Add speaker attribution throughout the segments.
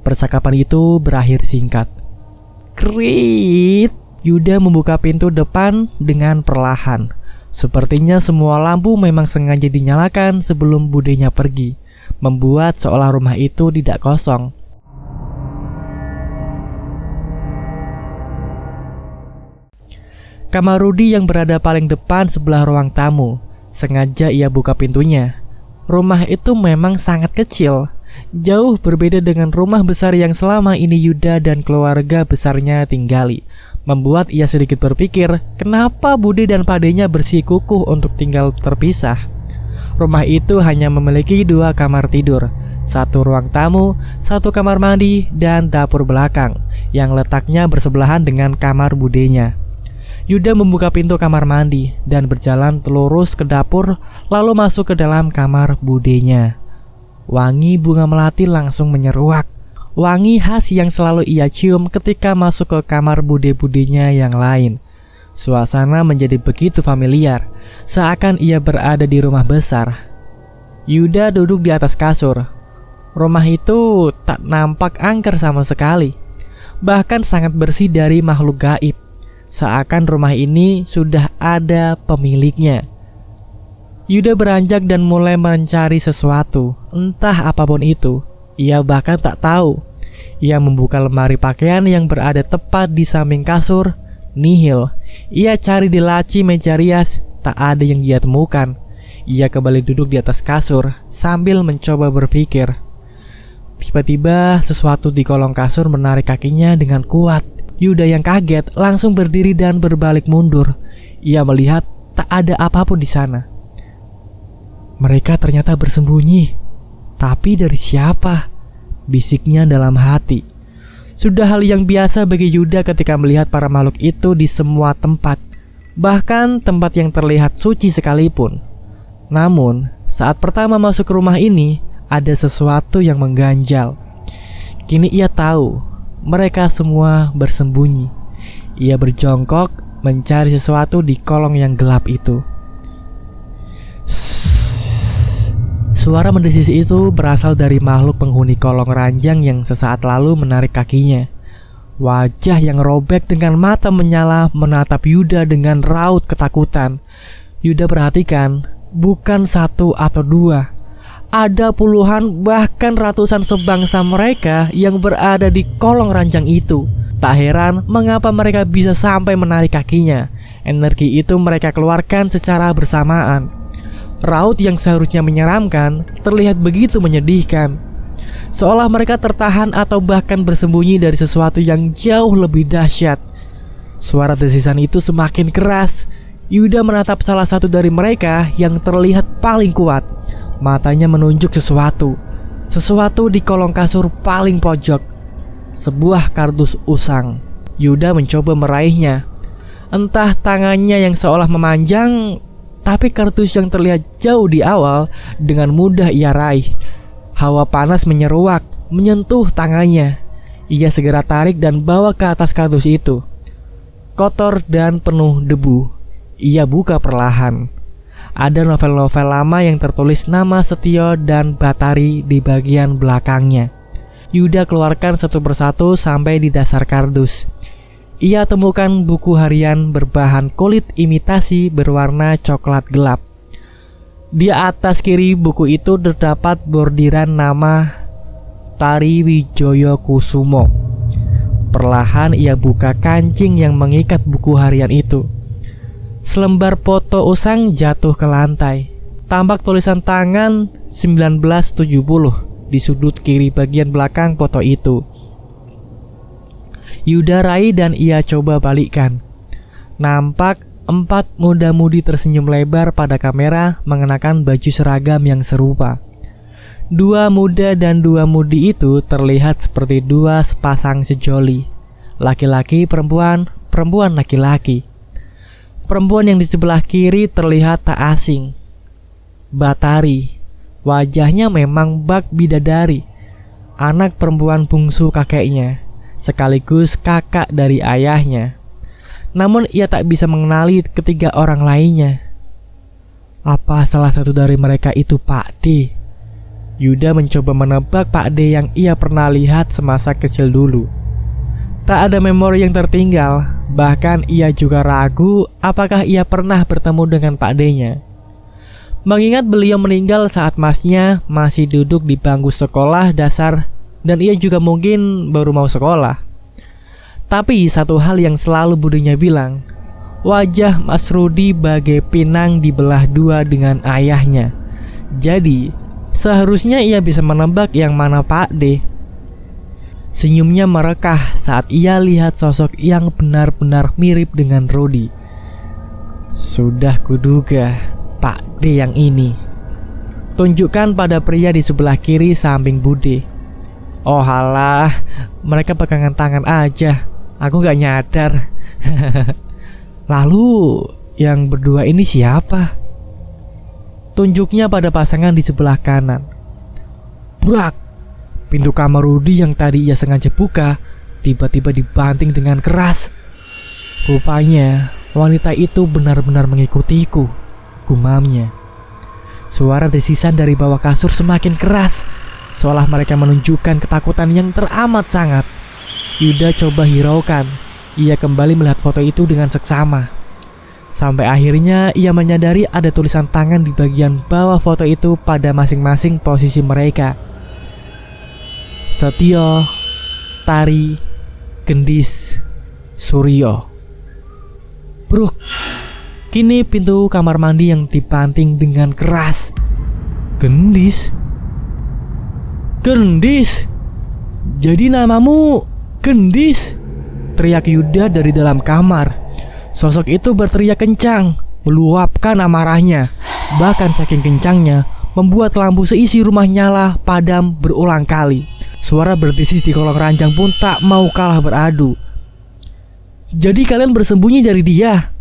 Speaker 1: Percakapan itu berakhir singkat. Krit! Yuda membuka pintu depan dengan perlahan. Sepertinya semua lampu memang sengaja dinyalakan sebelum budenya pergi, membuat seolah rumah itu tidak kosong. Kamar Rudy yang berada paling depan sebelah ruang tamu. Sengaja ia buka pintunya. Rumah itu memang sangat kecil, jauh berbeda dengan rumah besar yang selama ini Yuda dan keluarga besarnya tinggali. Membuat ia sedikit berpikir, kenapa Bude dan Padenya bersikukuh untuk tinggal terpisah. Rumah itu hanya memiliki 2 kamar tidur, 1 ruang tamu, 1 kamar mandi, dan dapur belakang yang letaknya bersebelahan dengan kamar Budenya. Yuda membuka pintu kamar mandi dan berjalan lurus ke dapur, lalu masuk ke dalam kamar Budenya. Wangi bunga melati langsung menyeruak. Wangi khas yang selalu ia cium ketika masuk ke kamar bude-budenya yang lain. Suasana menjadi begitu familiar, seakan ia berada di rumah besar. Yuda duduk di atas kasur. Rumah itu tak nampak angker sama sekali, bahkan sangat bersih dari makhluk gaib. Seakan rumah ini sudah ada pemiliknya. Yuda beranjak dan mulai mencari sesuatu, entah apapun itu. Ia bahkan tak tahu. Ia membuka lemari pakaian yang berada tepat di samping kasur. Nihil. Ia cari di laci meja rias, tak ada yang dia temukan. Ia kembali duduk di atas kasur sambil mencoba berpikir. Tiba-tiba sesuatu di kolong kasur menarik kakinya dengan kuat. Yuda yang kaget langsung berdiri dan berbalik mundur. Ia melihat tak ada apapun di sana. Mereka ternyata bersembunyi. Tapi dari siapa? Bisiknya dalam hati. Sudah hal yang biasa bagi Yuda ketika melihat para makhluk itu di semua tempat, bahkan tempat yang terlihat suci sekalipun. Namun, saat pertama masuk ke rumah ini, ada sesuatu yang mengganjal. Kini ia tahu, mereka semua bersembunyi. Ia berjongkok mencari sesuatu di kolong yang gelap itu. Suara mendesis itu berasal dari makhluk penghuni kolong ranjang yang sesaat lalu menarik kakinya. Wajah yang robek dengan mata menyala menatap Yuda dengan raut ketakutan. Yuda perhatikan, bukan 1 atau 2. Ada puluhan bahkan ratusan sebangsa mereka yang berada di kolong ranjang itu. Tak heran mengapa mereka bisa sampai menarik kakinya. Energi itu mereka keluarkan secara bersamaan. Raut yang seharusnya menyeramkan terlihat begitu menyedihkan, seolah mereka tertahan atau bahkan bersembunyi dari sesuatu yang jauh lebih dahsyat. Suara desisan itu semakin keras. Yuda menatap salah satu dari mereka yang terlihat paling kuat. Matanya menunjuk sesuatu di kolong kasur paling pojok. Sebuah kardus usang. Yuda mencoba meraihnya. Entah tangannya yang seolah memanjang, tapi kardus yang terlihat jauh di awal dengan mudah ia raih. Hawa panas menyeruak, menyentuh tangannya. Ia segera tarik dan bawa ke atas kardus itu. Kotor dan penuh debu. Ia buka perlahan. Ada novel-novel lama yang tertulis nama Setio dan Batari di bagian belakangnya. Yuda keluarkan satu persatu sampai di dasar kardus. Ia temukan buku harian berbahan kulit imitasi berwarna coklat gelap. Di atas kiri buku itu terdapat bordiran nama Tari Wijoyo Kusumo. Perlahan ia buka kancing yang mengikat buku harian itu. Selembar foto usang jatuh ke lantai. Tampak tulisan tangan 1970 di sudut kiri bagian belakang foto itu. Yuda raih dan ia coba balikkan. Nampak 4 muda-mudi tersenyum lebar pada kamera mengenakan baju seragam yang serupa. 2 muda dan 2 mudi itu terlihat seperti 2 sepasang sejoli. Laki-laki perempuan, perempuan laki-laki. Perempuan yang di sebelah kiri terlihat tak asing. Batari. Wajahnya memang bak bidadari. Anak perempuan bungsu kakeknya, sekaligus kakak dari ayahnya. Namun ia tak bisa mengenali ketiga orang lainnya. Apa salah satu dari mereka itu Pak D? Yuda mencoba menebak Pak D yang ia pernah lihat semasa kecil dulu. Tak ada memori yang tertinggal, bahkan ia juga ragu apakah ia pernah bertemu dengan Pak D-nya. Mengingat beliau meninggal saat masnya masih duduk di bangku sekolah dasar dan ia juga mungkin baru mau sekolah. Tapi satu hal yang selalu budinya bilang, wajah Mas Rudi bagai pinang dibelah dua dengan ayahnya. Jadi seharusnya ia bisa menebak yang mana Pak D. Senyumnya merekah saat ia lihat sosok yang benar-benar mirip dengan Rudi. Sudah kuduga, Pak D yang ini. Tunjukkan pada pria di sebelah kiri samping Bude. Oh halah, mereka pegangan tangan aja. Aku gak nyadar. Lalu yang berdua ini siapa? Tunjuknya pada pasangan di sebelah kanan. Brak! Pintu kamar Rudi yang tadi ia sengaja buka tiba-tiba dibanting dengan keras. Rupanya wanita itu benar-benar mengikutiku, gumamnya. Suara desisan dari bawah kasur semakin keras, seolah mereka menunjukkan ketakutan yang teramat sangat. Yuda coba hiraukan. Ia kembali melihat foto itu dengan seksama. Sampai akhirnya ia menyadari ada tulisan tangan di bagian bawah foto itu pada masing-masing posisi mereka. Setio, Tari, Gendis, Suryo. Bruk. Kini pintu kamar mandi yang dibanting dengan keras. Gendis? Gendis? Jadi namamu Gendis? Teriak Yuda dari dalam kamar. Sosok itu berteriak kencang, meluapkan amarahnya. Bahkan saking kencangnya, membuat lampu seisi rumah nyala padam berulang kali. Suara berdesis di kolong ranjang pun tak mau kalah beradu. Jadi kalian bersembunyi dari dia?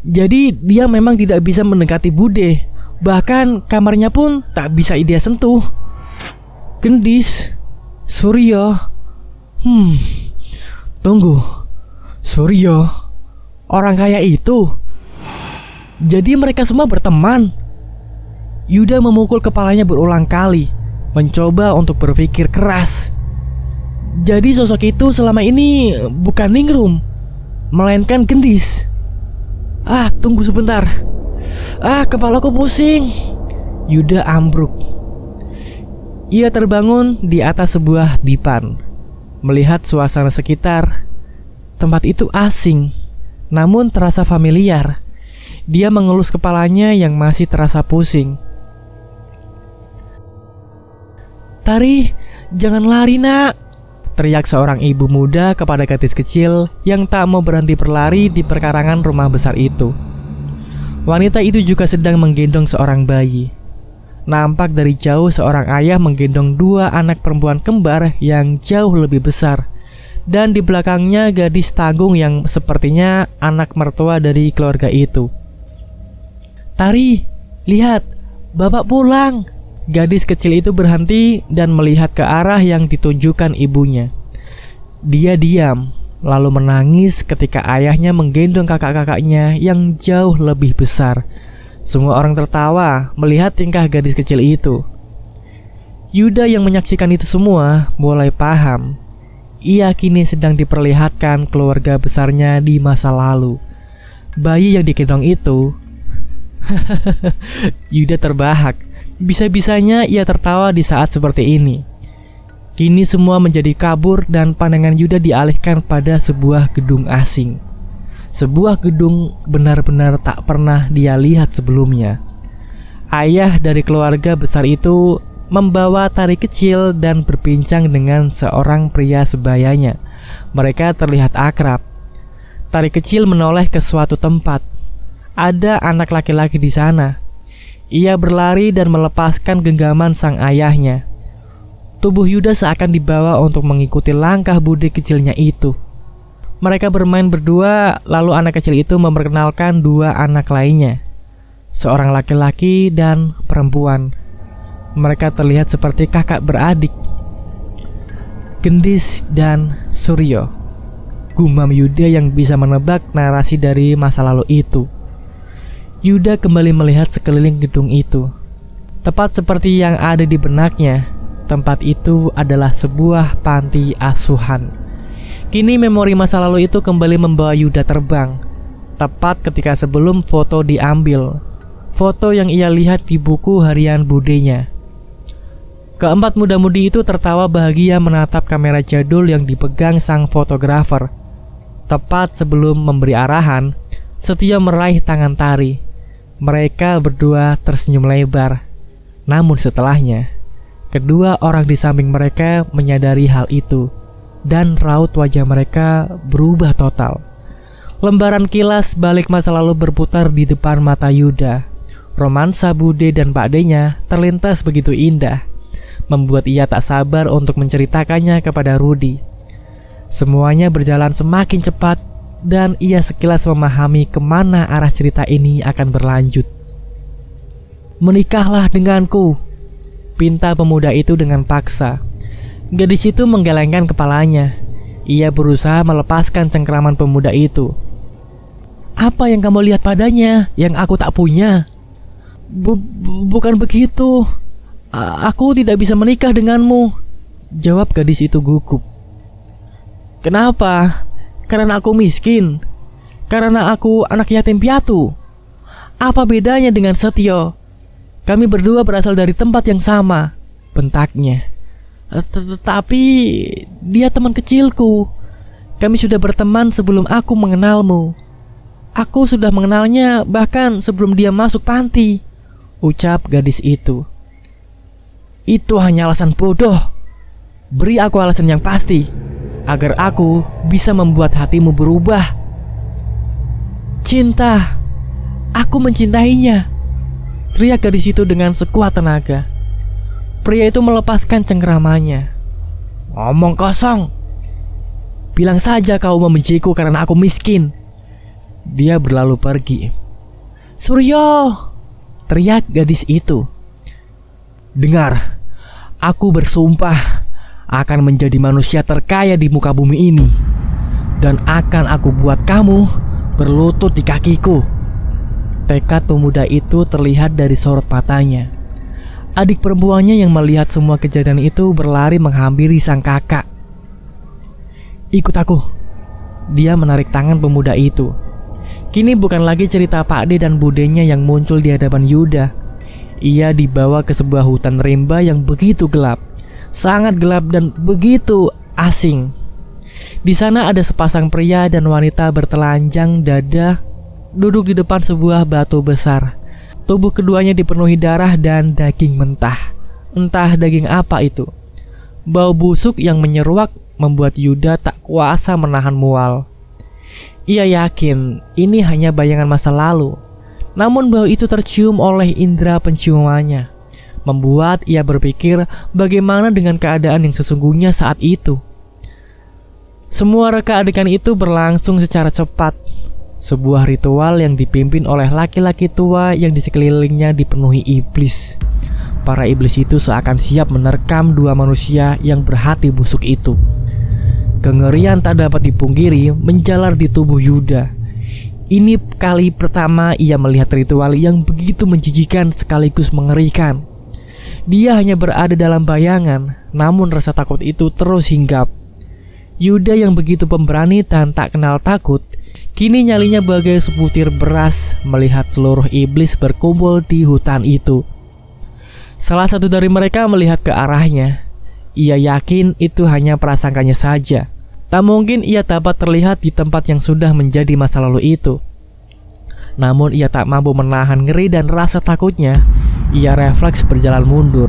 Speaker 1: Jadi dia memang tidak bisa mendekati Bude. Bahkan kamarnya pun tak bisa dia sentuh. Gendis, Suryo. Tunggu, Suryo, orang kaya itu. Jadi mereka semua berteman. Yuda memukul kepalanya berulang kali, mencoba untuk berpikir keras. Jadi sosok itu selama ini bukan Ningrum, melainkan Gendis. Tunggu sebentar. Kepalaku pusing. Yuda ambruk. Ia terbangun di atas sebuah dipan, melihat suasana sekitar. Tempat itu asing, namun terasa familiar. Dia mengelus kepalanya yang masih terasa pusing. Tari, jangan lari nak, teriak seorang ibu muda kepada gadis kecil yang tak mau berhenti berlari di perkarangan rumah besar itu. Wanita itu juga sedang menggendong seorang bayi. Nampak dari jauh seorang ayah menggendong dua anak perempuan kembar yang jauh lebih besar. Dan di belakangnya gadis tanggung yang sepertinya anak mertua dari keluarga itu. Tari, lihat, bapak pulang. Gadis kecil itu berhenti dan melihat ke arah yang ditunjukkan ibunya. Dia diam, lalu menangis ketika ayahnya menggendong kakak-kakaknya yang jauh lebih besar. Semua orang tertawa melihat tingkah gadis kecil itu. Yuda yang menyaksikan itu semua mulai paham. Ia kini sedang diperlihatkan keluarga besarnya di masa lalu. Bayi yang digendong itu. Yuda terbahak. Bisa-bisanya ia tertawa di saat seperti ini. Kini semua menjadi kabur dan pandangan Yuda dialihkan pada sebuah gedung asing. Sebuah gedung benar-benar tak pernah dia lihat sebelumnya. Ayah dari keluarga besar itu membawa Tari kecil dan berbincang dengan seorang pria sebayanya. Mereka terlihat akrab. Tari kecil menoleh ke suatu tempat. Ada anak laki-laki di sana. Ia berlari dan melepaskan genggaman sang ayahnya. Tubuh Yuda seakan dibawa untuk mengikuti langkah bude kecilnya itu. Mereka bermain berdua, lalu anak kecil itu memperkenalkan dua anak lainnya. Seorang laki-laki dan perempuan. Mereka terlihat seperti kakak beradik. Gendis dan Suryo. Gumam Yuda yang bisa menebak narasi dari masa lalu itu. Yuda kembali melihat sekeliling gedung itu. Tepat seperti yang ada di benaknya, tempat itu adalah sebuah panti asuhan. Kini memori masa lalu itu kembali membawa Yuda terbang. Tepat ketika sebelum foto diambil, foto yang ia lihat di buku harian budenya. Keempat muda-mudi itu tertawa bahagia menatap kamera jadul yang dipegang sang fotografer. Tepat sebelum memberi arahan, Setio meraih tangan Tari. Mereka berdua tersenyum lebar. Namun setelahnya, kedua orang di samping mereka menyadari hal itu, dan raut wajah mereka berubah total. Lembaran kilas balik masa lalu berputar di depan mata Yuda. Romansa Bude dan Pak D-nya terlintas begitu indah, membuat ia tak sabar untuk menceritakannya kepada Rudi. Semuanya berjalan semakin cepat, dan ia sekilas memahami kemana arah cerita ini akan berlanjut. "Menikahlah denganku," pinta pemuda itu dengan paksa. Gadis itu menggelengkan kepalanya. Ia berusaha melepaskan cengkraman pemuda itu. "Apa yang kamu lihat padanya yang aku tak punya?" Bukan begitu. Aku tidak bisa menikah denganmu," jawab gadis itu gugup. "Kenapa? Karena aku miskin? Karena aku anak yatim piatu? Apa bedanya dengan Setio? Kami berdua berasal dari tempat yang sama," bentaknya. "Tetapi dia teman kecilku. Kami sudah berteman sebelum aku mengenalmu. Aku sudah mengenalnya bahkan sebelum dia masuk panti," ucap gadis itu. "Itu hanya alasan bodoh. Beri aku alasan yang pasti, agar aku bisa membuat hatimu berubah." "Cinta, aku mencintainya," teriak gadis itu dengan sekuat tenaga. Pria itu melepaskan cengkramannya. "Ngomong kosong. Bilang saja kau membenciku karena aku miskin." Dia berlalu pergi. "Suryo!" teriak gadis itu. "Dengar, aku bersumpah akan menjadi manusia terkaya di muka bumi ini, dan akan aku buat kamu berlutut di kakiku." Tekad pemuda itu terlihat dari sorot matanya. Adik perempuannya yang melihat semua kejadian itu berlari menghampiri sang kakak. "Ikut aku." Dia menarik tangan pemuda itu. Kini bukan lagi cerita Pak D dan Budenya yang muncul di hadapan Yuda. Ia dibawa ke sebuah hutan rimba yang begitu gelap, sangat gelap dan begitu asing. Di sana ada sepasang pria dan wanita bertelanjang dada duduk di depan sebuah batu besar. Tubuh keduanya dipenuhi darah dan daging mentah. Entah daging apa itu. Bau busuk yang menyeruak membuat Yuda tak kuasa menahan mual. Ia yakin ini hanya bayangan masa lalu. Namun bau itu tercium oleh indera penciumannya, membuat ia berpikir bagaimana dengan keadaan yang sesungguhnya saat itu. Semua reka adegan itu berlangsung secara cepat. Sebuah ritual yang dipimpin oleh laki-laki tua yang di sekelilingnya dipenuhi iblis. Para iblis itu seakan siap menerkam dua manusia yang berhati busuk itu. Kengerian tak dapat dipungkiri menjalar di tubuh Yuda. Ini kali pertama ia melihat ritual yang begitu menjijikan sekaligus mengerikan. Dia hanya berada dalam bayangan, namun rasa takut itu terus hinggap. Yuda yang begitu pemberani dan tak kenal takut, kini nyalinya bagai sebutir beras melihat seluruh iblis berkumpul di hutan itu. Salah satu dari mereka melihat ke arahnya. Ia yakin itu hanya prasangkanya saja. Tak mungkin ia dapat terlihat di tempat yang sudah menjadi masa lalu itu. Namun ia tak mampu menahan ngeri dan rasa takutnya. Ia refleks berjalan mundur.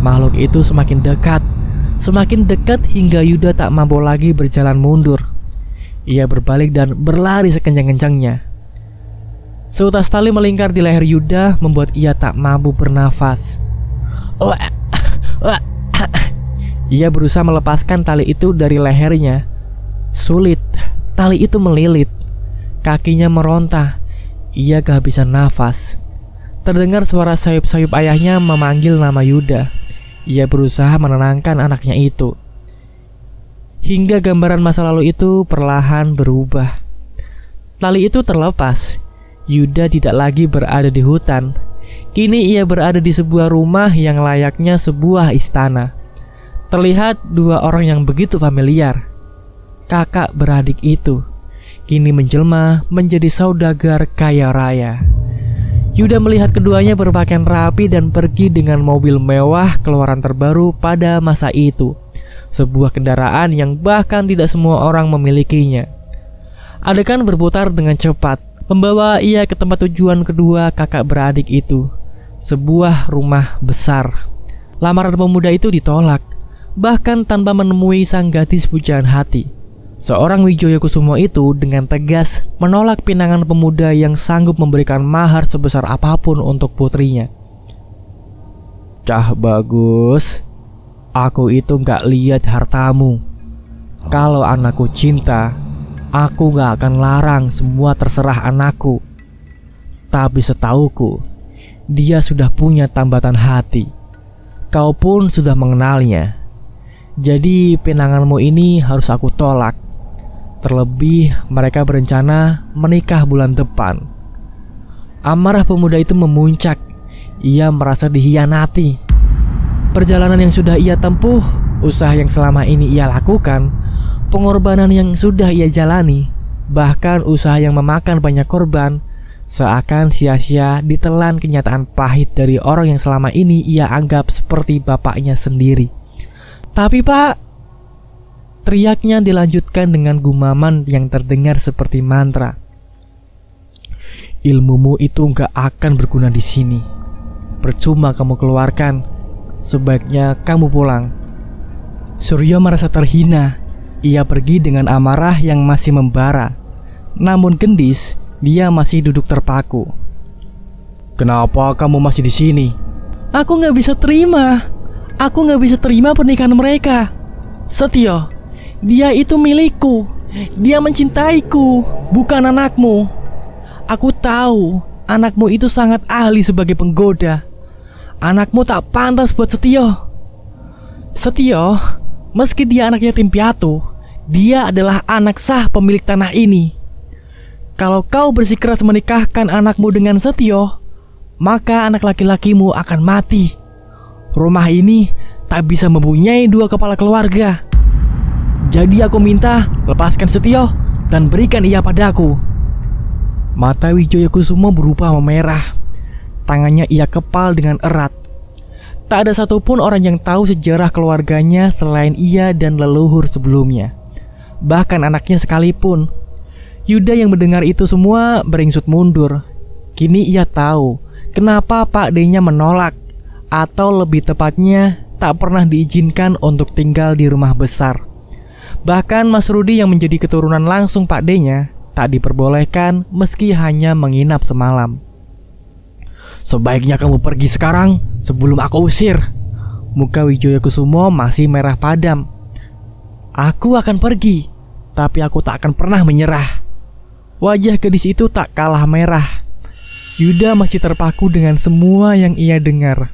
Speaker 1: Makhluk itu semakin dekat hingga Yuda tak mampu lagi berjalan mundur. Ia berbalik dan berlari sekencang-kencangnya. Seutas tali melingkar di leher Yuda membuat ia tak mampu bernafas. Ia berusaha melepaskan tali itu dari lehernya. Sulit, tali itu melilit. Kakinya meronta. Ia kehabisan nafas. Terdengar suara sayup-sayup ayahnya memanggil nama Yuda. Ia berusaha menenangkan anaknya itu. Hingga gambaran masa lalu itu perlahan berubah. Tali itu terlepas. Yuda tidak lagi berada di hutan. Kini ia berada di sebuah rumah yang layaknya sebuah istana. Terlihat dua orang yang begitu familiar. Kakak beradik itu kini menjelma menjadi saudagar kaya raya. Yuda melihat keduanya berpakaian rapi dan pergi dengan mobil mewah keluaran terbaru pada masa itu. Sebuah kendaraan yang bahkan tidak semua orang memilikinya. Adegan berputar dengan cepat, membawa ia ke tempat tujuan kedua kakak beradik itu. Sebuah rumah besar. Lamaran pemuda itu ditolak, bahkan tanpa menemui sang gadis pujaan hati. Seorang Wijaya Kusumo itu dengan tegas menolak pinangan pemuda yang sanggup memberikan mahar sebesar apapun untuk putrinya. Cah bagus, aku itu gak lihat hartamu. Kalau anakku cinta, aku gak akan larang, semua terserah anakku. Tapi setauku, dia sudah punya tambatan hati. Kau pun sudah mengenalnya. Jadi pinanganmu ini harus aku tolak. Terlebih mereka berencana menikah bulan depan. Amarah pemuda itu memuncak. Ia merasa dihianati. Perjalanan yang sudah ia tempuh, usaha yang selama ini ia lakukan, pengorbanan yang sudah ia jalani, bahkan usaha yang memakan banyak korban, seakan sia-sia ditelan kenyataan pahit dari orang yang selama ini ia anggap seperti bapaknya sendiri. Tapi Pak, teriaknya dilanjutkan dengan gumaman yang terdengar seperti mantra. Ilmumu itu gak akan berguna di sini. Percuma kamu keluarkan. Sebaiknya kamu pulang. Suryo merasa terhina. Ia pergi dengan amarah yang masih membara. Namun gendis, dia masih duduk terpaku. Kenapa kamu masih di sini? Aku gak bisa terima. Aku gak bisa terima pernikahan mereka. Setio, dia itu milikku. Dia mencintaiku, bukan anakmu. Aku tahu anakmu itu sangat ahli sebagai penggoda. Anakmu tak pantas buat Setio. Setio, meski dia anak yatim piatu, dia adalah anak sah pemilik tanah ini. Kalau kau bersikeras menikahkan anakmu dengan Setio, maka anak laki-lakimu akan mati. Rumah ini tak bisa mempunyai dua kepala keluarga. Jadi aku minta lepaskan Setio dan berikan ia padaku. Mata Wijaya Kusumo berubah memerah. Tangannya ia kepal dengan erat. Tak ada satupun orang yang tahu sejarah keluarganya selain ia dan leluhur sebelumnya. Bahkan anaknya sekalipun. Yuda yang mendengar itu semua beringsut mundur. Kini ia tahu kenapa Pak D-nya menolak, atau lebih tepatnya tak pernah diizinkan untuk tinggal di rumah besar. Bahkan Mas Rudi yang menjadi keturunan langsung Pak D-nya tak diperbolehkan meski hanya menginap semalam. Sebaiknya kamu pergi sekarang sebelum aku usir. Muka Wijaya Kusumo masih merah padam. Aku akan pergi, tapi aku tak akan pernah menyerah. Wajah gadis itu tak kalah merah. Yuda masih terpaku dengan semua yang ia dengar.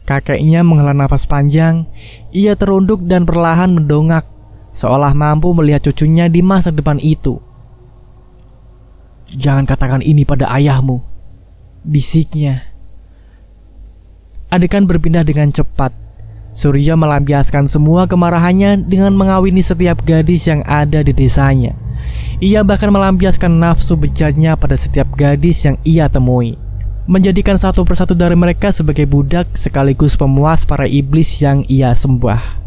Speaker 1: Kakeknya menghela nafas panjang. Ia terunduk dan perlahan mendongak, seolah mampu melihat cucunya di masa depan itu. Jangan katakan ini pada ayahmu, bisiknya. Adegan berpindah dengan cepat. Surya melampiaskan semua kemarahannya dengan mengawini setiap gadis yang ada di desanya. Ia bahkan melampiaskan nafsu bejatnya pada setiap gadis yang ia temui, menjadikan satu persatu dari mereka sebagai budak sekaligus pemuas para iblis yang ia sembah.